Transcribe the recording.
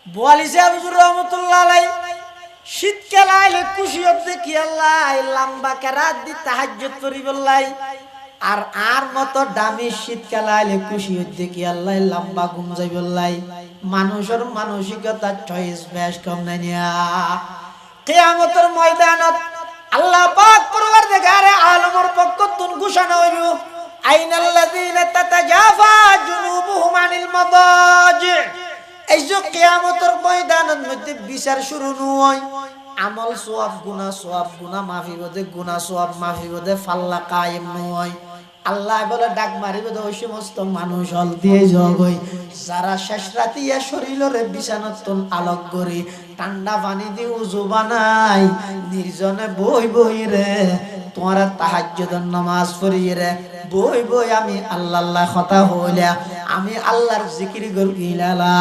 বোয়ালিশা হুজুর রহমাতুল্লাহ আলাইহি শীতকাল আইলে খুশি হতে কি আল্লাহ লম্বা কেরাত দি তাহাজ্জুদ করি বললাই আর মতো দামি শীতকাল আইলে খুশি হতে কি আল্লাহ লম্বা ঘুম যাই বললাই মানুষের মানসিকতা চয়েস বেশ কম নাই কিয়ামতের ময়দানত আল্লাহ পাক পরওয়ারদিগারে আলমের পক্ষতুন ঘোষণা হইল আইনাল্লাযীনা তাতাজাফা জুনুবুহুম আনিল মাদাজি এই যে কিয়ামতের ময়দানের মধ্যে বিচার শুরু নয় আমল সওয়াব গুনাহ মাফি বদে গুনাহ সওয়াব মাফি বদে ফাল্লা কায়েম নয় আল্লাহ বলে ডাক মারিবে ওই সমস্ত মানুষ হল দিয়ে জগই যারা শেষ রাতিয়া শরীরের বিছানাতন আলোক করে ঠান্ডা পানি দিয়ে উযু বানাই নির্জনে বই বই রে তোমরা তাহাজ্জুদের নামাজ পড়ি রে বই বই আমি আল্লাহ কথা হইলা আমি আল্লাহর জিকির করি লা